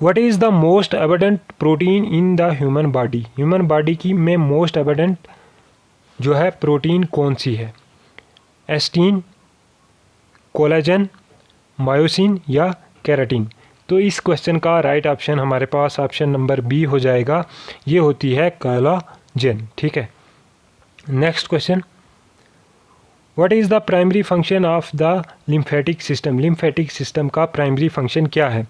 what is the most abundant protein in the human body? Human body की में मोस्ट एबंडेंट जो है प्रोटीन कौन सी है? एस्टीन, कोलेजन, मायोसिन या केराटिन? तो इस क्वेश्चन का राइट ऑप्शन हमारे पास ऑप्शन नंबर बी हो जाएगा, ये होती है कोलाजन। ठीक है, next question, what is the primary function of the lymphatic system? Lymphatic system का प्राइमरी फंक्शन क्या है?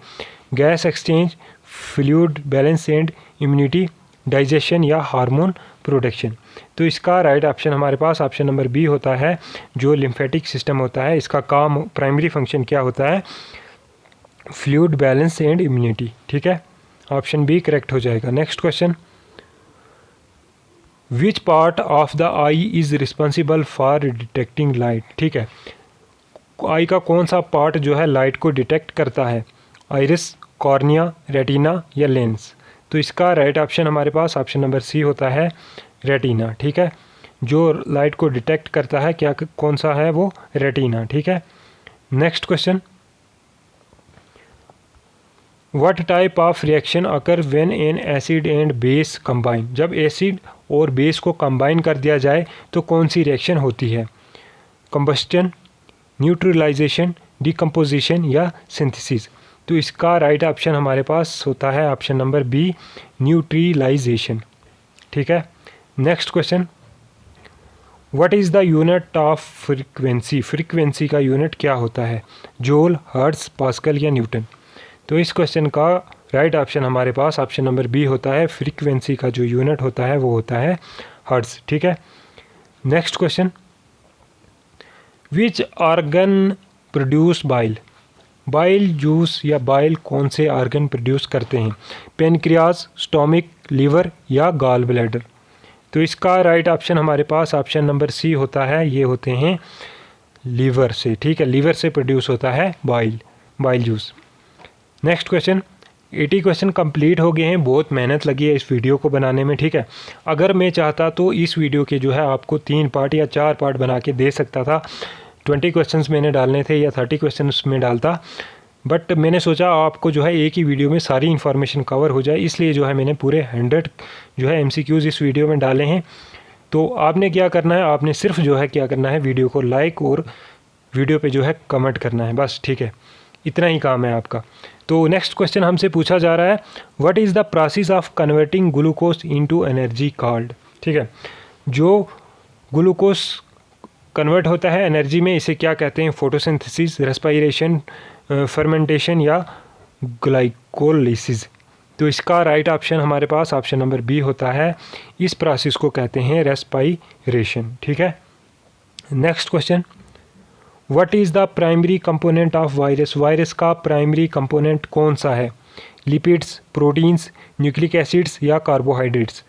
Gas exchange, fluid balance and immunity, digestion या हार्मोन प्रोडक्शन? तो इसका राइट ऑप्शन हमारे पास ऑप्शन नंबर बी होता है। जो लिम्फेटिक सिस्टम होता है इसका काम, प्राइमरी फंक्शन क्या होता है? Fluid balance and immunity. ठीक है, ऑप्शन बी करेक्ट हो जाएगा। Next question, which part of the I is responsible for detecting light? ठीक है, आई का कौन सा पार्ट जो है लाइट को डिटेक्ट करता है? आइरिस, कॉर्निया, रेटिना या लेंस? तो इसका राइट ऑप्शन हमारे पास ऑप्शन नंबर सी होता है, रेटिना। ठीक है, जो लाइट को डिटेक्ट करता है क्या, कौन सा है वो? रेटिना। ठीक है, next question, what type of reaction occur when an acid and base combine? जब एसिड और बेस को कंबाइन कर दिया जाए तो कौन सी रिएक्शन होती है? कंबस्टन, न्यूट्रलाइजेशन, डिकम्पोजिशन या सिंथेसिस? तो इसका राइट ऑप्शन हमारे पास होता है ऑप्शन नंबर बी, न्यूट्रलाइजेशन। ठीक है, next question, what is the unit of frequency? Frequency का यूनिट क्या होता है? जूल, हर्ट्ज, पास्कल या न्यूटन? तो इस क्वेश्चन का राइट ऑप्शन हमारे पास ऑप्शन नंबर बी होता है। फ्रीक्वेंसी का जो यूनिट होता है वो होता है हर्ट्ज। ठीक है, next question, which organ produce bile? Bile juice या बाइल कौन से ऑर्गन प्रोड्यूस करते हैं? पेनक्रियाज, स्टोमिक, लीवर या गॉल ब्लैडर? तो इसका राइट ऑप्शन हमारे पास ऑप्शन नंबर सी होता है, ये होते हैं लीवर से। ठीक है, लीवर से प्रोड्यूस होता है bile juice. Next question, 80 question complete हो गए हैं। बहुत मेहनत लगी है इस वीडियो को बनाने में। ठीक है, अगर मैं चाहता तो इस वीडियो के जो है आपको 3 पार्ट या 4 पार्ट बना के दे सकता था। 20 क्वेश्चंस मैंने डालने थे या 30 क्वेश्चंस में डालता, बट मैंने सोचा आपको जो है एक ही वीडियो में सारी इन्फॉर्मेशन कवर हो जाए, इसलिए जो है मैंने पूरे 100 जो है MCQs इस वीडियो में डाले हैं। तो आपने क्या करना है, आपने सिर्फ जो है क्या करना है, वीडियो को लाइक और वीडियो पे जो है कमेंट करना है, बस। ठीक है, इतना ही काम है आपका। तो नेक्स्ट क्वेश्चन हमसे पूछा जा रहा है, what is the process of converting glucose into energy called? ठीक है, जो ग्लूकोज कन्वर्ट होता है एनर्जी में, इसे क्या कहते हैं? फोटोसिंथेसिस, रेस्पिरेशन, फर्मेंटेशन या ग्लाइकोलिसिस? तो इसका राइट ऑप्शन हमारे पास ऑप्शन नंबर बी होता है। इस प्रोसेस को कहते हैं रेस्पिरेशन। ठीक है, next question, what is the primary component of virus? Virus का प्राइमरी कंपोनेंट कौन सा है? लिपिड्स, प्रोटीन्स, न्यूक्लिक एसिड्स या कार्बोहाइड्रेट्स?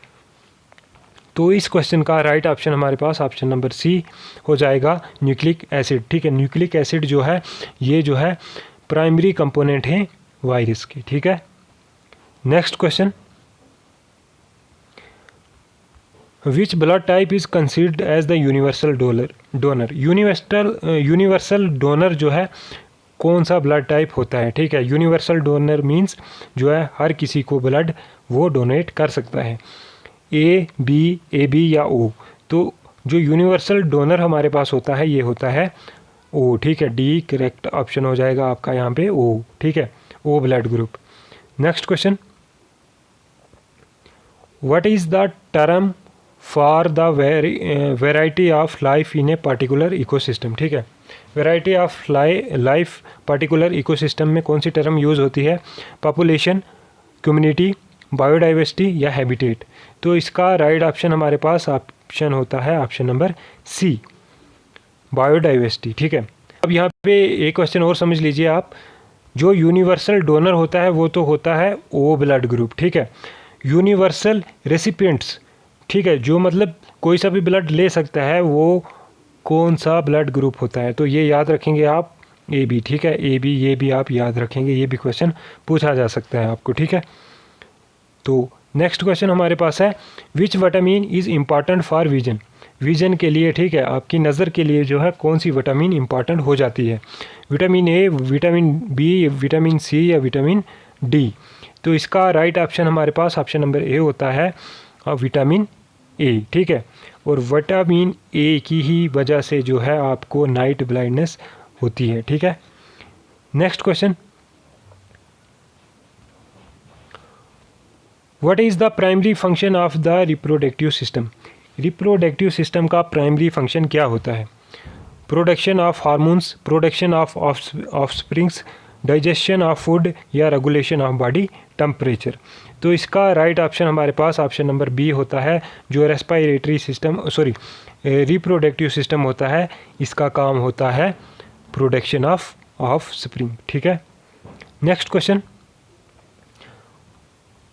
तो इस क्वेश्चन का राइट ऑप्शन हमारे पास ऑप्शन नंबर सी हो जाएगा, न्यूक्लिक एसिड। ठीक है, न्यूक्लिक एसिड जो है ये जो है प्राइमरी कंपोनेंट है वायरस के। ठीक है, next question, which blood type is considered as the universal donor? Universal donor जो है कौन सा ब्लड टाइप होता है? ठीक है, यूनिवर्सल डोनर मीन्स जो है हर किसी को ब्लड वो डोनेट कर सकता है, ए बी या ओ। तो जो यूनिवर्सल डोनर हमारे पास होता है ये होता है ओ। ठीक है, डी करेक्ट ऑप्शन हो जाएगा आपका यहाँ पे ओ। ठीक है, O blood group. Next question, what is the term for the variety of life in a particular ecosystem? ठीक है, variety of life particular ecosystem में कौन सी टर्म यूज़ होती है? पॉपुलेशन, कम्युनिटी, बायोडाइवर्सिटी या हैबिटेट? तो इसका राइट ऑप्शन हमारे पास ऑप्शन होता है ऑप्शन नंबर सी, बायोडाइवर्सिटी। ठीक है, अब यहाँ पे एक क्वेश्चन और समझ लीजिए आप, जो यूनिवर्सल डोनर होता है वो तो होता है ओ ब्लड ग्रुप। ठीक है, यूनिवर्सल रेसिपिएंट्स, ठीक है, जो मतलब कोई सा भी ब्लड ले सकता है, वो कौन सा ब्लड ग्रुप होता है? तो ये याद रखेंगे आप, ए बी। ठीक है, ए बी, ये भी आप याद रखेंगे, ये भी क्वेश्चन पूछा जा सकता है आपको। ठीक है, तो नेक्स्ट क्वेश्चन हमारे पास है, which vitamin is important for vision? Vision के लिए, ठीक है, आपकी नज़र के लिए जो है कौन सी विटामिन इम्पॉर्टेंट हो जाती है? Vitamin A, vitamin B, vitamin C या विटामिन डी? तो इसका राइट ऑप्शन हमारे पास ऑप्शन नंबर ए होता है, विटामिन ए। ठीक है, और विटामिन ए की ही वजह से जो है आपको नाइट ब्लाइंडनेस होती है। ठीक है, next question, what is the primary function of the reproductive system? Reproductive system का प्राइमरी फंक्शन क्या होता है? Production of hormones, production of offsprings, digestion of food या रेगुलेशन ऑफ बॉडी टेम्परेचर। तो इसका राइट ऑप्शन हमारे पास ऑप्शन नंबर बी होता है, जो रेस्पिरेटरी सिस्टम रिप्रोडक्टिव सिस्टम होता है, इसका काम होता है प्रोडक्शन ऑफ स्प्रिंग। ठीक है, next question,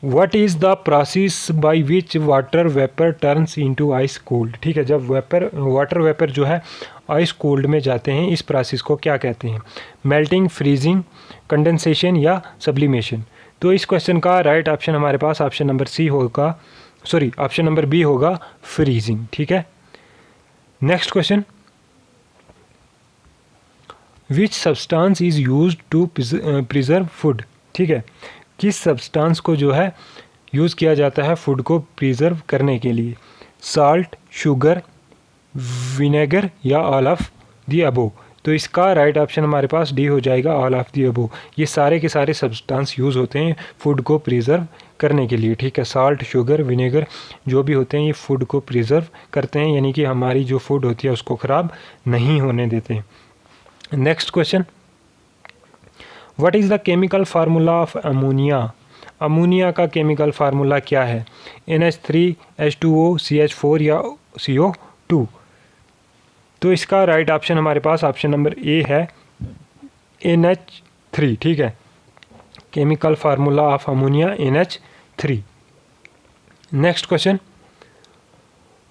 what is the process by which water vapour turns into ice cold. ठीक है, जब वाटर वेपर जो है आइस कोल्ड में जाते हैं, इस प्रोसेस को क्या कहते हैं? मेल्टिंग, फ्रीजिंग, कंडेंसेशन या सब्लिमेशन। तो इस क्वेश्चन का राइट ऑप्शन हमारे पास ऑप्शन नंबर सी होगा, ऑप्शन नंबर बी होगा, फ्रीजिंग। ठीक है, next question, which substance is used to preserve food. ठीक है, किस सब्सटेंस को जो है यूज़ किया जाता है फूड को प्रिजर्व करने के लिए? साल्ट, शुगर, विनेगर या ऑल ऑफ दी अबो। तो इसका राइट ऑप्शन हमारे पास डी हो जाएगा, ऑल ऑफ दी अबो। ये सारे के सारे सब्सटेंस यूज़ होते हैं फूड को प्रिजर्व करने के लिए। ठीक है, साल्ट, शुगर, विनेगर जो भी होते हैं ये फूड को प्रिजर्व करते हैं, यानी कि हमारी जो फूड होती है उसको ख़राब नहीं होने देते हैं। Next question, what is the chemical formula of ammonia. Ammonia का केमिकल फार्मूला क्या है? NH3, H2O, CH4 या CO2। तो इसका राइट ऑप्शन हमारे पास ऑप्शन नंबर ए है, NH3। ठीक है, chemical formula of ammonia NH3। Next question,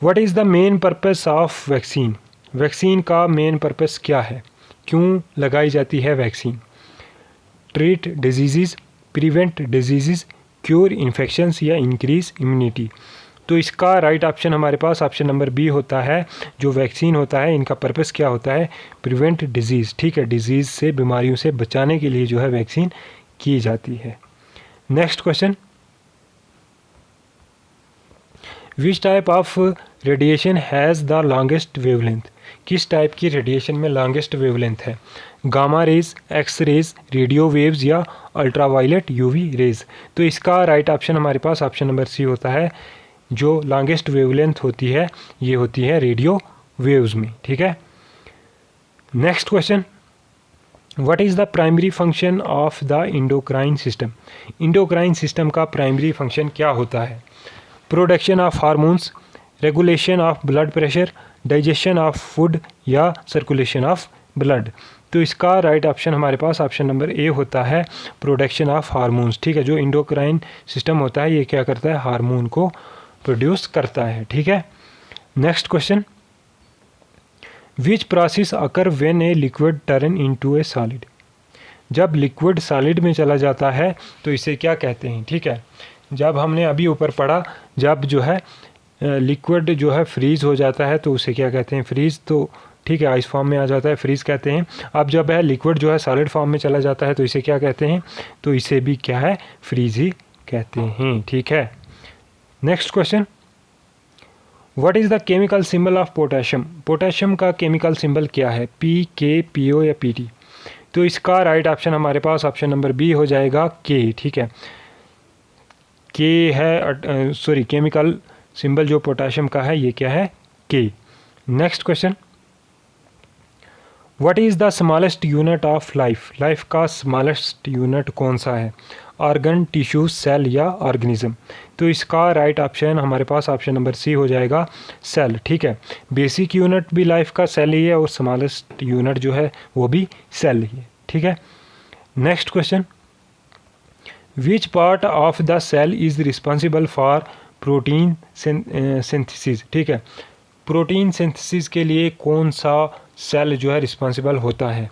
what is the main purpose of vaccine. Vaccine का मेन पर्पस क्या है? क्यों लगाई जाती है vaccine? Treat disease, prevent disease, cure infections या इंक्रीज इम्यूनिटी। तो इसका राइट ऑप्शन हमारे पास ऑप्शन नंबर बी होता है, जो वैक्सीन होता है इनका पर्पस क्या होता है? Prevent disease. ठीक है, डिजीज़ से, बीमारियों से बचाने के लिए जो है वैक्सीन की जाती है। Next question, which type of radiation has the longest wavelength. किस टाइप की रेडिएशन में लॉन्गेस्ट वेवलेंथ है? Gamma rays, X rays, radio waves या अल्ट्रावायलेट यूवी रेज। तो इसका राइट ऑप्शन हमारे पास ऑप्शन नंबर सी होता है, जो लॉन्गेस्ट वेवलेंथ होती है ये होती है रेडियो वेव्स में। ठीक है, next question, what is the primary function of the endocrine system. Endocrine system का प्राइमरी फंक्शन क्या होता है? Production of hormones, regulation of blood pressure, digestion of food या सर्कुलेशन ऑफ ब्लड। तो इसका राइट ऑप्शन हमारे पास ऑप्शन नंबर ए होता है, प्रोडक्शन ऑफ हार्मोन्स। ठीक है, जो इंडोक्राइन सिस्टम होता है ये क्या करता है? हार्मोन को प्रोड्यूस करता है। ठीक है, next question, which process occur when a liquid turn into A solid. जब लिक्विड सॉलिड में चला जाता है तो इसे क्या कहते हैं? ठीक है, जब हमने अभी ऊपर पढ़ा, जब जो है लिक्विड जो है फ्रीज़ हो जाता है तो उसे क्या कहते हैं? फ्रीज़। तो ठीक है, आइस फॉर्म में आ जाता है, फ्रीज़ कहते हैं। अब जब है लिक्विड जो है सॉलिड फॉर्म में चला जाता है तो इसे क्या कहते हैं? तो इसे भी क्या है? फ्रीज़ ही कहते हैं। ठीक है, next question, what is the chemical symbol of potassium. Potassium का केमिकल सिंबल क्या है? PK, PO या PT। तो इसका राइट ऑप्शन हमारे पास ऑप्शन नंबर बी हो जाएगा, K। ठीक है, K है, केमिकल सिंबल जो पोटेशियम का है ये क्या है? K। Next question, what is the smallest unit of life. Life का स्मॉलेस्ट यूनिट कौन सा है? ऑर्गन, टिश्यू, सेल या ऑर्गेनिज्म। तो इसका राइट ऑप्शन हमारे पास ऑप्शन नंबर सी हो जाएगा, सेल। ठीक है, बेसिक यूनिट भी लाइफ का सेल ही है और स्मॉलेस्ट यूनिट जो है वो भी सेल ही है। ठीक है, next question, which part of the cell is responsible for protein synthesis. ठीक है, प्रोटीन सिंथेसिस के लिए कौन सा सेल जो है रिस्पॉन्सिबल होता है?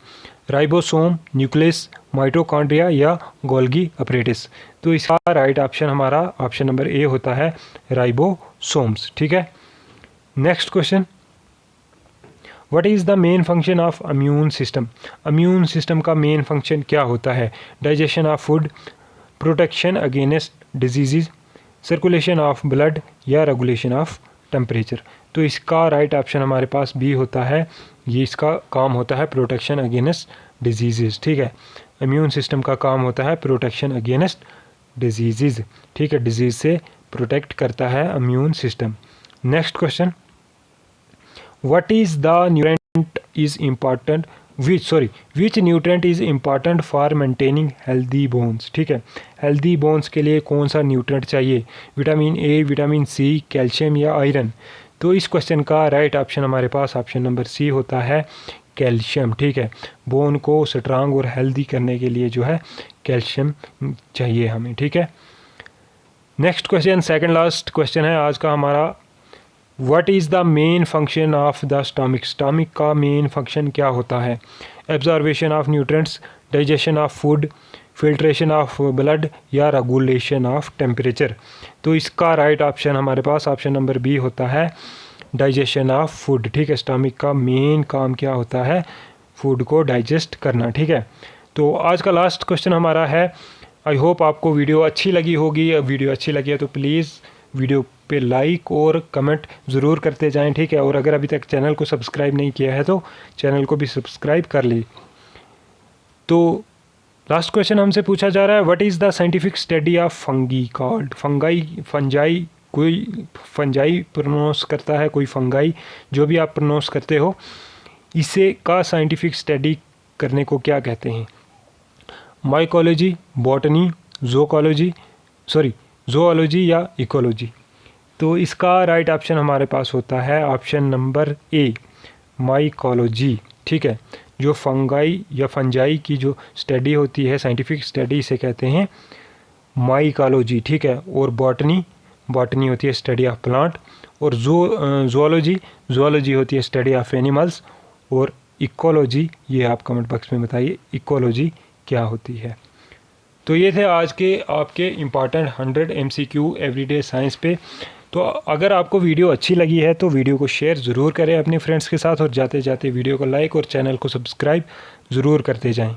राइबोसोम, न्यूक्लियस, माइटोकॉन्ड्रिया या गोल्गी अपरेटिस। तो इसका राइट ऑप्शन हमारा ऑप्शन नंबर ए होता है, राइबोसोम्स। ठीक है, next question, what is the main function of immune system. Immune system का मेन फंक्शन क्या होता है? Digestion of food, protection against disease, circulation of blood या रेगुलेशन ऑफ टेम्परेचर। तो इसका राइट ऑप्शन हमारे पास बी होता है, ये इसका काम होता है प्रोटेक्शन अगेंस्ट डिजीज़। ठीक है, इम्यून सिस्टम का काम होता है प्रोटेक्शन अगेंस्ट डिजीज़। ठीक है, डिजीज़ से प्रोटेक्ट करता है immune system. Next question, what is the nutrient is important which nutrient is important for maintaining healthy bones। ठीक है, हेल्दी बोन्स के लिए कौन सा न्यूट्रेंट चाहिए, vitamin A, vitamin C, calcium या आयरन। तो इस क्वेश्चन का राइट ऑप्शन हमारे पास ऑप्शन नंबर सी होता है, कैल्शियम। ठीक है, बोन को स्ट्रांग और हेल्दी करने के लिए जो है कैल्शियम चाहिए हमें। ठीक है, next question, second last question है आज का हमारा, what is the main function of the stomach. Stomach का मेन फंक्शन क्या होता है, absorption of nutrients, digestion of food, filtration of blood या रेगुलेशन ऑफ टेम्परेचर। तो इसका राइट ऑप्शन हमारे पास ऑप्शन नंबर बी होता है, डाइजेशन ऑफ फूड। ठीक है, स्टमक का मेन काम क्या होता है, फूड को डाइजेस्ट करना। ठीक है, तो आज का लास्ट क्वेश्चन हमारा है, आई होप आपको वीडियो अच्छी लगी होगी। वीडियो अच्छी लगी है तो प्लीज़ वीडियो पे लाइक और कमेंट ज़रूर करते जाएं। ठीक है, और अगर अभी तक चैनल को सब्सक्राइब नहीं किया है तो चैनल को भी सब्सक्राइब कर ली। तो लास्ट क्वेश्चन हमसे पूछा जा रहा है, what is the scientific study of fungi called. Fungi कोई फंजाई प्रोनाउंस करता है, कोई फंगाई, जो भी आप प्रोनाउंस करते हो, इसे का साइंटिफिक स्टडी करने को क्या कहते हैं, माइकोलॉजी, बॉटनी, ज़ूओलॉजी या इकोलॉजी। तो इसका राइट ऑप्शन हमारे पास होता है ऑप्शन नंबर ए, माइकोलॉजी। ठीक है, जो फंगाई या फंजाई की जो स्टडी होती है, साइंटिफिक स्टडी, इसे कहते हैं माइकोलॉजी। ठीक है, और बॉटनी होती है स्टडी ऑफ प्लांट, और ज़ूओलॉजी होती है स्टडी ऑफ एनिमल्स, और इकोलॉजी, ये आप कमेंट बॉक्स में बताइए इकोलॉजी क्या होती है। तो ये थे आज के आपके इम्पॉर्टेंट 100 MCQ एवरीडे साइंस पे। तो अगर आपको वीडियो अच्छी लगी है तो वीडियो को शेयर ज़रूर करें अपने फ्रेंड्स के साथ, और जाते जाते वीडियो को लाइक और चैनल को सब्सक्राइब ज़रूर करते जाएं।